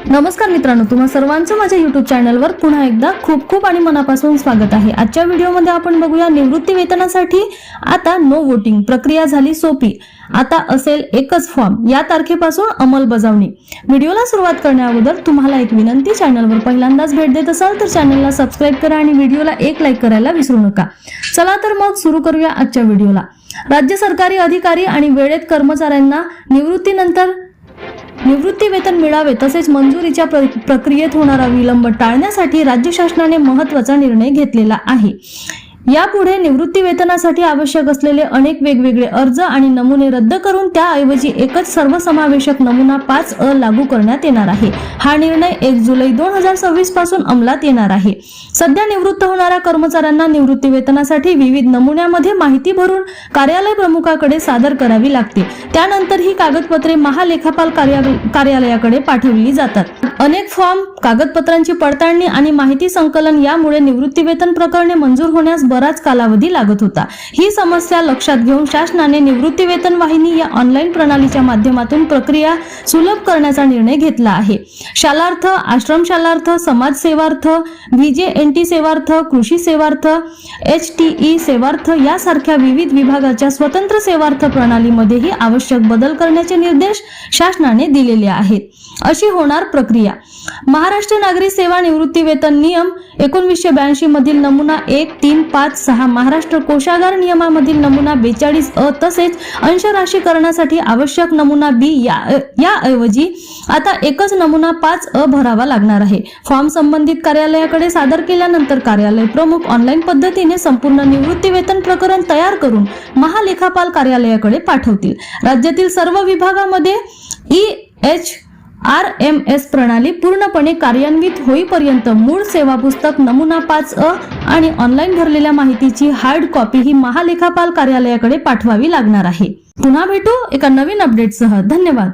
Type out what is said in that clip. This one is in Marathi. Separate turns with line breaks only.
नमस्कार मित्रांनो, तुम्हा सर्वांचं माझ्या YouTube चॅनलवर पुन्हा एकदा खूप खूप आणि मनापासून स्वागत आहे। आजच्या व्हिडिओमध्ये आपण बघूया निवृत्ती वेतनासाठी आता नो वोटिंग प्रक्रिया झाली सोपी। आता असेल एकच फॉर्म, या तारखेपासून अंमलबजावणी। व्हिडिओला सुरुवात करण्याअगोदर तुम्हाला एक विनंती, चॅनलवर पहिल्यांदाच भेट देत असाल तर चॅनलला सबस्क्राइब करा आणि व्हिडिओला एक लाईक करायला विसरू नका। चला तर मग सुरू करूया आजच्या व्हिडिओला। राज्य सरकारी अधिकारी आणि वेळेत कर्मचाऱ्यांना निवृत्तीनंतर निवृत्ती वेतन मिळावे तसेच मंजुरीच्या प्रक्रियेत होणारा विलंब टाळण्यासाठी राज्य शासनाने महत्त्वाचा निर्णय घेतलेला आहे। यापुढे निवृत्ती वेतनासाठी आवश्यक असलेले अनेक वेगवेगळे अर्ज आणि नमुने रद्द करून त्याऐवजी एकच सर्वसमावेशक नमुना 5A लागू करण्यात येणार आहे। हा निर्णय 1 जुलै 2026 पासून अंमलात येणार आहे। सध्या निवृत्त होणाऱ्या कर्मचाऱ्यांना निवृत्ती वेतनासाठी विविध नमुन्यामध्ये माहिती भरून कार्यालय प्रमुखाकडे सादर करावी लागते। त्यानंतर ही कागदपत्रे महालेखापाल कार्यालयाकडे पाठवली जातात। अनेक फॉर्म, कागदपत्रांची पडताळणी आणि माहिती संकलन यामुळे निवृत्ती वेतन प्रकरणे मंजूर होण्यास बराच कालावधी लागत होता। ही समस्या लक्षात घेऊन शासनाने निवृत्ती वेतन वाहिनी या ऑनलाईन प्रणालीच्या माध्यमातून प्रक्रिया सुलभ करण्याचा निर्णय घेतला आहे। शालार्थ, आश्रम शालार्थ, समाज सेवार्थ, VJNT सेवार्थ, कृषी सेवार्थ, HTE सेवार्थ यासारख्या विविध विभागाच्या स्वतंत्र सेवार्थ प्रणालीमध्येही आवश्यक बदल करण्याचे निर्देश शासनाने दिलेले आहेत। अशी होणार प्रक्रिया। महाराष्ट्र नागरी सेवा निवृत्ती वेतन नियम 1982 मधील नमुना 1, 3, 5, 6, महाराष्ट्र कोषागार नियमामधील नमुना 42A तसेच अंशराशीकरणासाठी आवश्यक नमुना B याऐवजी आता एकच नमुना 5A भरावा लागणार आहे। फॉर्म संबंधित कार्यालयाकडे सादर केल्याननंतर कार्यालय प्रमुख ऑनलाईन पद्धतीने संपूर्ण निवृत्ती वेतन प्रकरण तयार करून महालेखापाल कार्यालयाकडे पाठवतील। राज्यातील सर्व विभागामध्ये RMS प्रणाली पूर्णपणे कार्यान्वित होईपर्यंत मूळ सेवा पुस्तक नमुना 5A आणि ऑनलाईन भरलेल्या माहितीची हार्ड कॉपी ही महालेखापाल कार्यालयाकडे पाठवावी लागणार आहे। पुन्हा भेटू एका नवीन अपडेटसह। धन्यवाद।